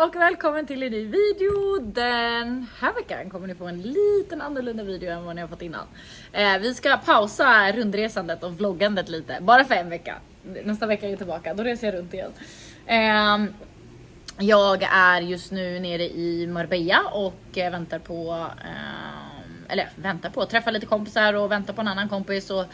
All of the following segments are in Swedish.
och välkommen till en ny video. Den här veckan kommer ni få en liten annorlunda video än vad ni har fått innan. Vi ska pausa rundresandet och vloggandet lite, bara för en vecka. Nästa vecka är jag tillbaka, då reser jag runt igen. Jag är just nu nere i Marbella och väntar på att träffa lite kompisar och väntar på en annan kompis och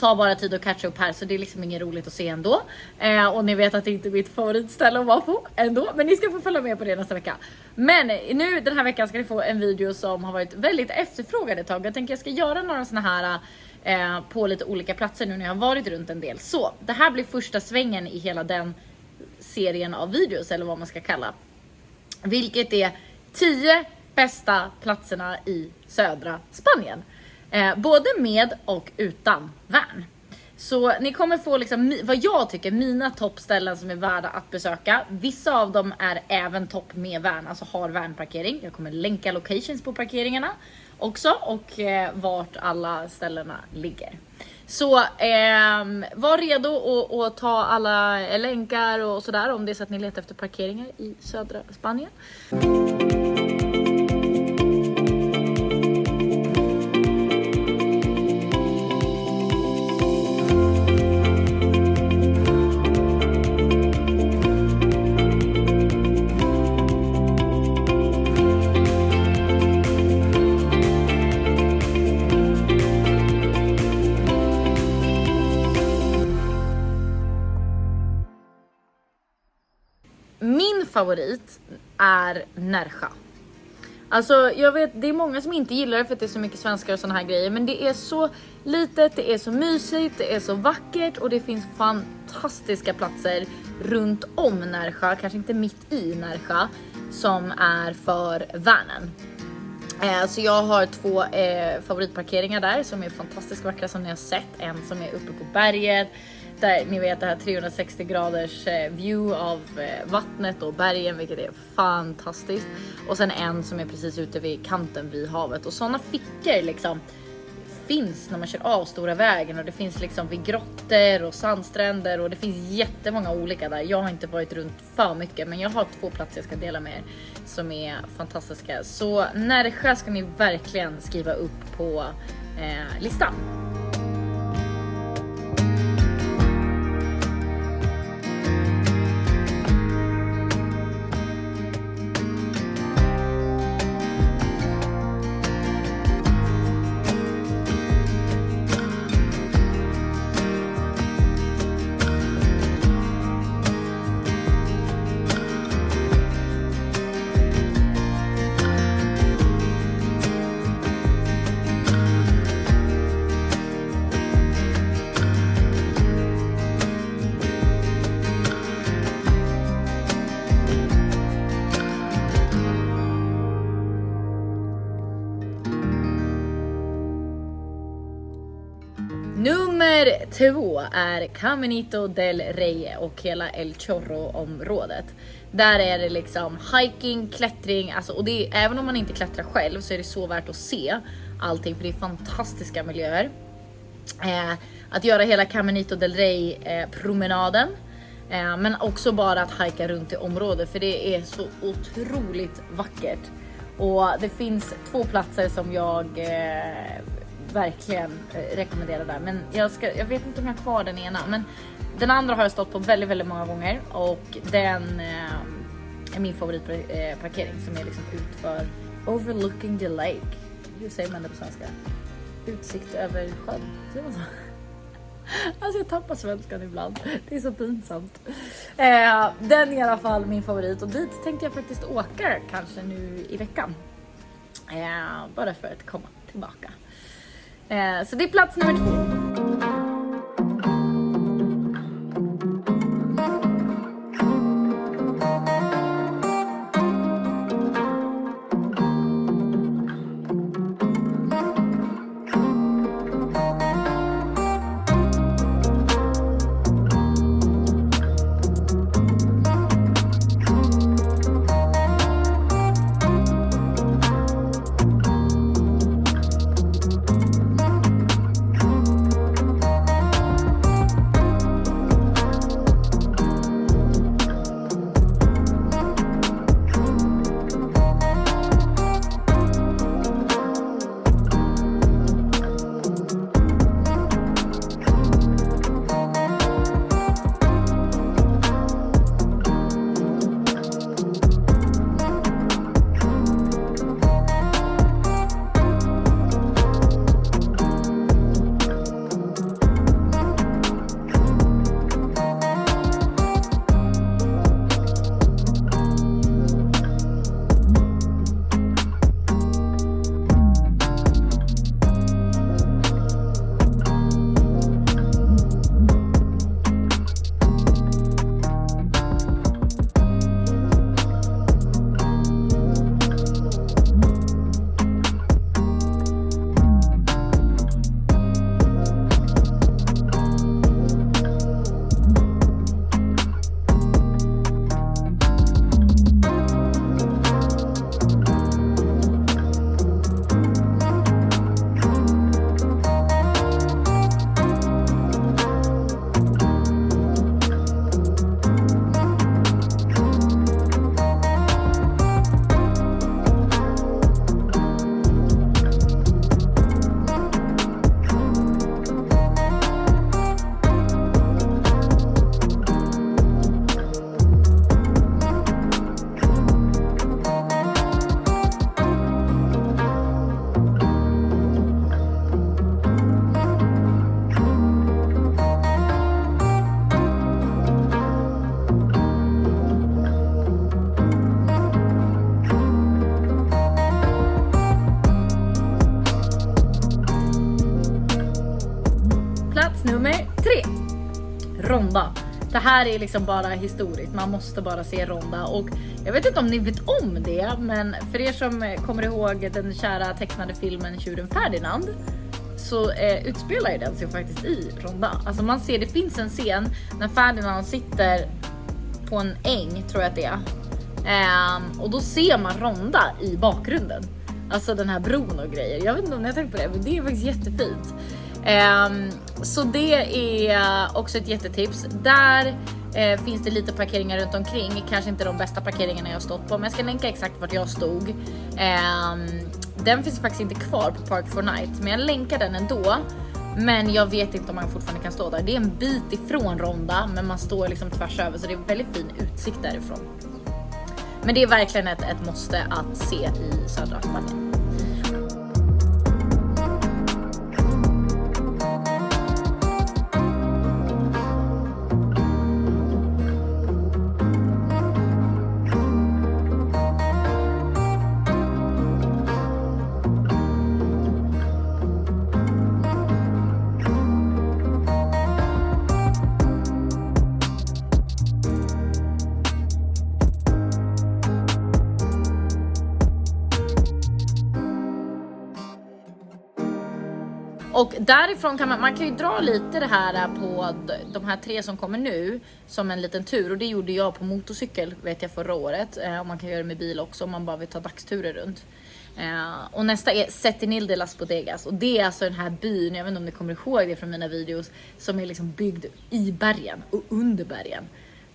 ta bara tid att catcha upp här, så det är liksom inget roligt att se ändå. Och ni vet att det inte är mitt favoritställe att vara på ändå, men ni ska få följa med på det nästa vecka. Men nu den här veckan ska ni få en video som har varit väldigt efterfrågad ett tag. Jag tänker jag ska göra några såna här på lite olika platser nu när jag har varit runt en del. Så det här blir första svängen i hela den serien av videos, eller vad man ska kalla. Vilket är 10 bästa platserna i södra Spanien. Både med och utan van. Så ni kommer få liksom, vad jag tycker, mina toppställen som är värda att besöka. Vissa av dem är även topp med van, alltså har vanparkering. Jag kommer länka locations på parkeringarna också och vart alla ställena ligger. Så var redo att ta alla länkar och sådär om det är så att ni letar efter parkeringar i södra Spanien. Min favorit är Nerja. Alltså jag vet, det är många som inte gillar det för att det är så mycket svenskar och såna här grejer. Men det är så litet, det är så mysigt, det är så vackert och det finns fantastiska platser runt om Nerja. Kanske inte mitt i Nerja, som är för vanen. Så jag har 2 favoritparkeringar där som är fantastiskt vackra som ni har sett. En som är uppe på berget, där ni vet det här 360 graders view av vattnet och bergen, vilket är fantastiskt. Och sen en som är precis ute vid kanten vid havet. Och sådana fickor liksom finns när man kör av stora vägen, och det finns liksom vid grottor och sandstränder, och det finns jättemånga olika där. Jag har inte varit runt för mycket, men jag har 2 platser jag ska dela med er som är fantastiska. Så Nerja ska ni verkligen skriva upp på listan. Nummer 2 är Caminito del Rey och hela El Chorro-området. Där är det liksom hiking, klättring, alltså, och det är, även om man inte klättrar själv så är det så värt att se allting, för det är fantastiska miljöer. Att göra hela Caminito del Rey promenaden, men också bara att hika runt i området, för det är så otroligt vackert. Och det finns 2 platser som jag verkligen rekommenderar där, men jag vet inte om jag har kvar den ena, men den andra har jag stått på väldigt, väldigt många gånger, och den är min favoritparkering, som är liksom utför overlooking the lake. Hur säger man det på svenska? Utsikt över sjön, säger man så? Alltså jag tappar svenskan ibland, det är så pinsamt. Den är i alla fall min favorit, och dit tänkte jag faktiskt åka kanske nu i veckan, bara för att komma tillbaka. Så det är plats nummer 2. här är liksom bara historiskt, man måste bara se Ronda. Och jag vet inte om ni vet om det, men för er som kommer ihåg den kära tecknade filmen Tjuren Ferdinand, så utspelar ju den sig faktiskt i Ronda. Alltså man ser, det finns en scen när Ferdinand sitter på en äng, tror jag att det är. Och då ser man Ronda i bakgrunden. Alltså den här bron och grejer. Jag vet inte om ni har tänkt på det, men det är faktiskt jättefint. Så det är också ett jättetips. Där finns det lite parkeringar runt omkring. Kanske inte de bästa parkeringarna jag har stått på, men jag ska länka exakt vart jag stod. Den finns faktiskt inte kvar på Park 4Night, men jag länkar den ändå. Men jag vet inte om man fortfarande kan stå där. Det är en bit ifrån Ronda, men man står liksom tvärs över, så det är väldigt fin utsikt därifrån. Men det är verkligen ett måste att se i södra Spanien. Och därifrån kan man kan ju dra lite det här på de här 3 som kommer nu som en liten tur. Och det gjorde jag på motorcykel, vet jag, förra året. Och man kan göra det med bil också om man bara vill ta dagsturer runt. Och nästa är Setinil de las Bodegas. Och det är alltså den här byn, jag vet inte om ni kommer ihåg det från mina videos, som är liksom byggd i bergen och under bergen.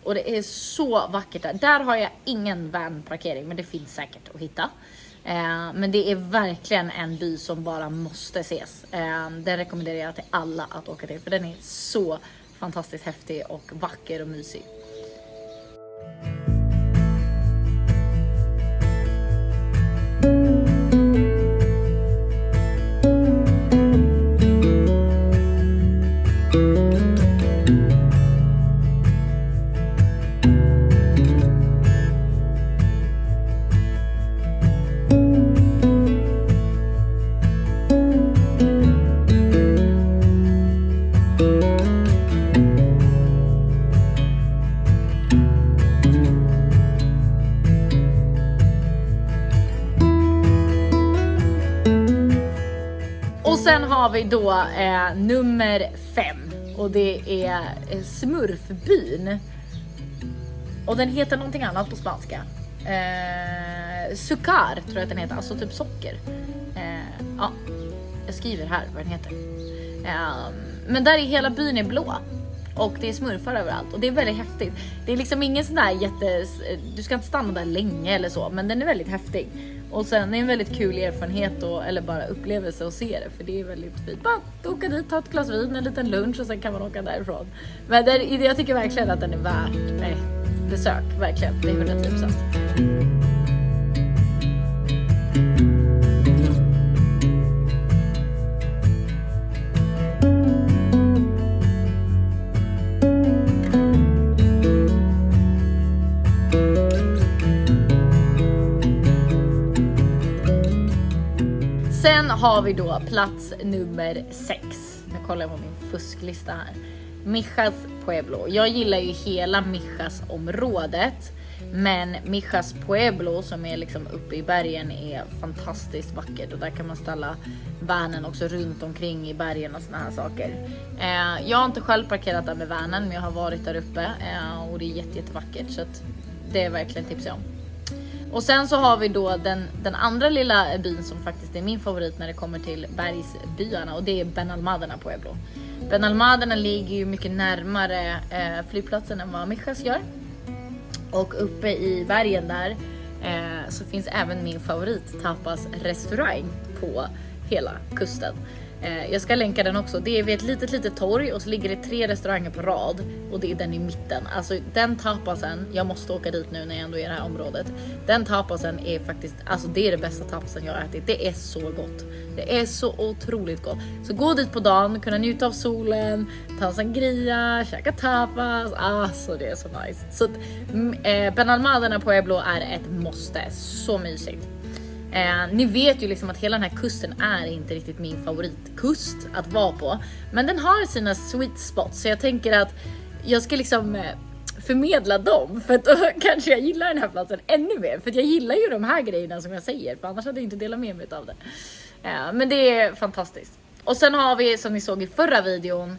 Och det är så vackert där. Där har jag ingen vanparkering, men det finns säkert att hitta. Men det är verkligen en by som bara måste ses. Den rekommenderar jag till alla att åka till, för den är så fantastiskt häftig och vacker och mysig. Sen har vi då nummer 5, och det är Smurfbyn. Och den heter någonting annat på spanska. Sucar tror jag att den heter, alltså typ socker. Ja, jag skriver här vad den heter. Men där är hela byn är blå. Och det är smurfar överallt. Och det är väldigt häftigt. Det är liksom ingen sån där du ska inte stanna där länge eller så. Men den är väldigt häftig. Och sen är det en väldigt kul erfarenhet eller bara upplevelse att se det. För det är väldigt fint. Bara åka dit, ta ett glas vin, en liten lunch och sen kan man åka därifrån. Men jag tycker verkligen att den är värd besök. Verkligen, det är 110%. Sen har vi då plats nummer 6. Nu kollar jag på min fusklista här. Mijas Pueblo. Jag gillar ju hela Mijas området. Men Mijas Pueblo, som är liksom uppe i bergen, är fantastiskt vackert. Och där kan man ställa vanen också runt omkring i bergen och såna här saker. Jag har inte själv parkerat där med vanen, men jag har varit där uppe. Och det är jättevackert, så att det är verkligen tips om. Och sen så har vi då den andra lilla byn som faktiskt är min favorit när det kommer till bergsbyarna. Och det är Benalmádena Pueblo. Benalmádena ligger ju mycket närmare flygplatsen än vad Mijas gör. Och uppe i bergen där så finns även min favorit tapas restaurang på hela kusten. Jag ska länka den också. Det är vid ett litet torg och så ligger det 3 restauranger på rad. Och det är den i mitten. Alltså den tapasen, jag måste åka dit nu när jag ändå är i det här området. Den tapasen är faktiskt, alltså det är det bästa tapasen jag har ätit. Det är så gott. Det är så otroligt gott. Så gå dit på dagen, kunna njuta av solen, ta en sangria, käka tapas. Alltså det är så nice. Så Benalmádena Pueblo är ett måste. Så mysigt. Ni vet ju liksom att hela den här kusten är inte riktigt min favoritkust att vara på. Men den har sina sweet spots. Så jag tänker att jag ska liksom förmedla dem, för att då kanske jag gillar den här platsen ännu mer, för att jag gillar ju de här grejerna som jag säger, för annars hade jag inte delat med mig av det. Men det är fantastiskt. Och sen har vi, som ni såg i förra videon,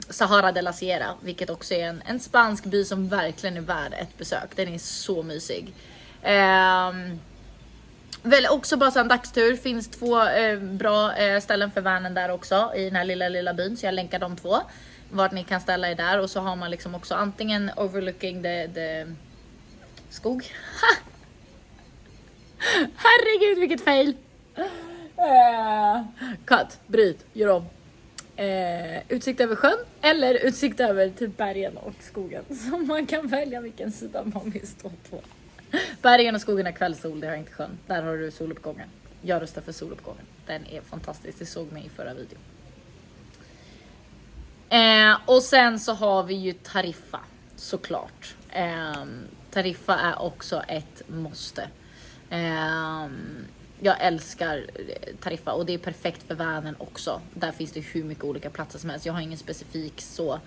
Sahara de la Sierra, vilket också är en spansk by som verkligen är värd ett besök. Den är så mysig. Väl också bara så en dagstur. Finns 2 bra ställen för vanen där också i den här lilla byn, så jag länkar de 2 vart ni kan ställa er där. Och så har man liksom också antingen overlooking the skog. Herregud vilket fail. Cut, bryt, gör om. Utsikt över sjön eller utsikt över typ bergen och skogen. Så man kan välja vilken sida man vill stå på. Bergen och skogen är kvällssol, det har inte sjön. Där har du soluppgången. Jag röstar för soluppgången. Den är fantastisk, det såg mig i förra videon. Och sen så har vi ju Tarifa, såklart. Tarifa är också ett måste. Jag älskar Tarifa och det är perfekt för vanen också. Där finns det hur mycket olika platser som helst. Jag har ingen specifik så.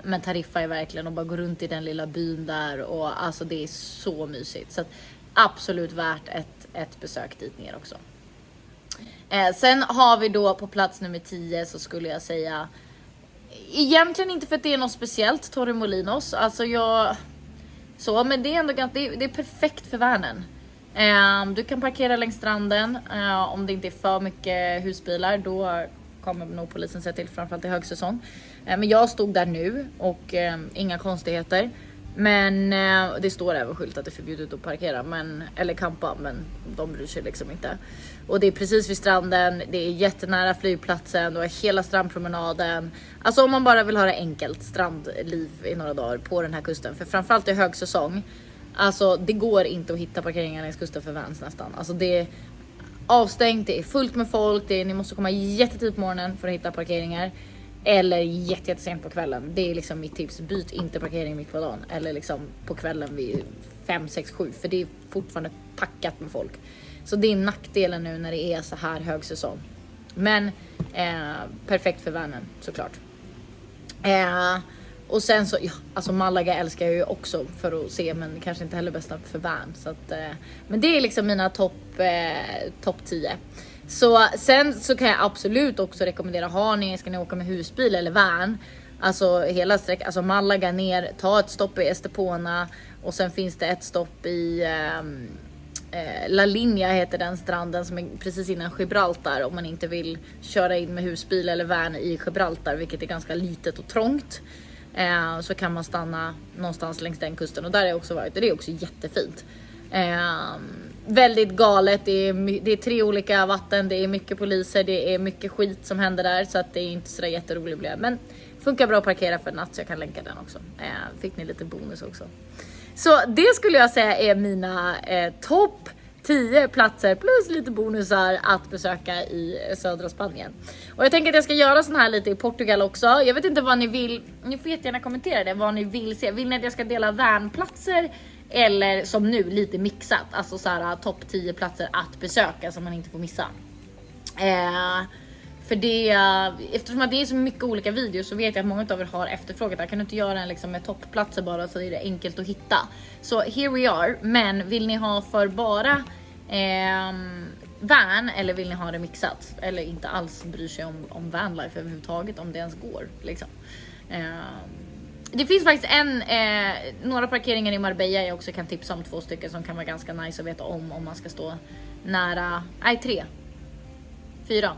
Men Tarifa är verkligen att bara gå runt i den lilla byn där. Och alltså det är så mysigt. Så att absolut värt ett besök dit ner också. Sen har vi då på plats nummer 10 så skulle jag säga. Egentligen inte för att det är något speciellt Torremolinos. Alltså men det är ändå ganska, det är perfekt för vanen. Du kan parkera längs stranden. Om det inte är för mycket husbilar, då kommer nog polisen säga till, framförallt i högsäsong. Men jag stod där nu och inga konstigheter. Men det står även skylt att det är förbjudet att parkera eller campa, men de bryr sig liksom inte. Och det är precis vid stranden, det är jättenära flygplatsen och hela strandpromenaden. Alltså om man bara vill ha det enkelt strandliv i några dagar på den här kusten. För framförallt i högsäsong, alltså det går inte att hitta parkeringar längs kusten för vans nästan. Alltså det är avstängt, det är fullt med folk, ni måste komma jättetidigt på morgonen för att hitta parkeringar. Eller jättesent på kvällen. Det är liksom mitt tips. Byt inte parkering mitt på dagen. Eller liksom på kvällen vid 5, 6, 7. För det är fortfarande packat med folk. Så det är nackdelen nu när det är så här hög säsong. Men perfekt för vanen såklart. Och sen så, alltså Malaga älskar jag ju också för att se. Men kanske inte heller bästa för van. Så att, men det är liksom mina topp 10. Så sen så kan jag absolut också rekommendera, ska ni åka med husbil eller van, alltså hela sträckan, alltså Malaga ner, ta ett stopp i Estepona och sen finns det ett stopp i La Linea heter den stranden som är precis innan Gibraltar, om man inte vill köra in med husbil eller van i Gibraltar, vilket är ganska litet och trångt. Så kan man stanna någonstans längs den kusten och där har jag också varit och det är också jättefint. Väldigt galet, det är 3 olika vatten, det är mycket poliser, det är mycket skit som händer där, så att det är inte så jätteroligt blev. Men funkar bra att parkera för natt, så jag kan länka den också. Fick ni lite bonus också. Så det skulle jag säga är mina topp 10 platser plus lite bonusar att besöka i södra Spanien. Och jag tänker att jag ska göra sån här lite i Portugal också. Jag vet inte vad ni vill, ni får jättegärna kommentera det, vad ni vill se. Vill ni att jag ska dela vanplatser? Eller som nu, lite mixat. Alltså så här topp 10 platser att besöka som man inte får missa. För det, eftersom att det är så mycket olika videos så vet jag att många av er har efterfrågat. Jag kan inte göra en liksom med toppplatser bara, så är det enkelt att hitta. Så here we are. Men vill ni ha för bara van, eller vill ni ha det mixat? Eller inte alls bryr sig om vanlife överhuvudtaget, om det ens går liksom. Det finns faktiskt några parkeringar i Marbella jag också kan tipsa om, 2 stycken som kan vara ganska nice att veta om man ska stå nära, 3, 4.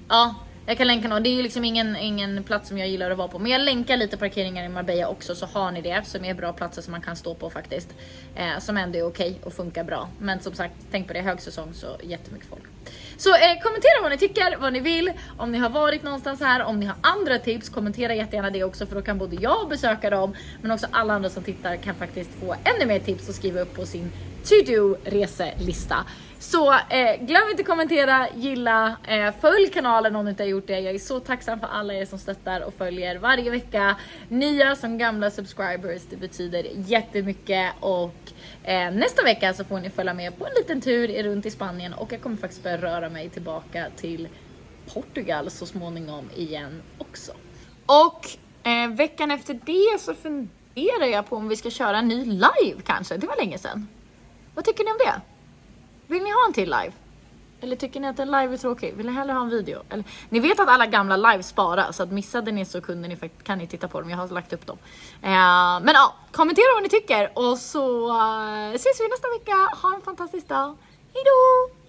Ja, jag kan länka någon. Det är ju liksom ingen plats som jag gillar att vara på, men jag länkar lite parkeringar i Marbella också, så har ni det, som är bra platser som man kan stå på faktiskt, som ändå är okej och funkar bra. Men som sagt, tänk på det, högsäsong så jättemycket folk. Så kommentera vad ni tycker, vad ni vill, om ni har varit någonstans här, om ni har andra tips, kommentera jättegärna det också, för då kan både jag besöka dem, men också alla andra som tittar kan faktiskt få ännu mer tips och skriva upp på sin to-do-reselista. Så glöm inte kommentera, gilla, följ kanalen om ni inte har gjort det. Jag är så tacksam för alla er som stöttar och följer varje vecka. Nya som gamla subscribers, det betyder jättemycket. Och nästa vecka så får ni följa med på en liten tur runt i Spanien. Och jag kommer faktiskt börja röra mig tillbaka till Portugal så småningom igen också. Och Veckan efter det så funderar jag på om vi ska köra en ny live kanske. Det var länge sedan. Vad tycker ni om det? Vill ni ha en till live? Eller tycker ni att en live är tråkig? Vill ni hellre ha en video? Eller, ni vet att alla gamla live sparas, så att missade ni så kan ni titta på dem. Jag har lagt upp dem. Men ja, kommentera vad ni tycker. Och så ses vi nästa vecka. Ha en fantastisk dag. Hejdå!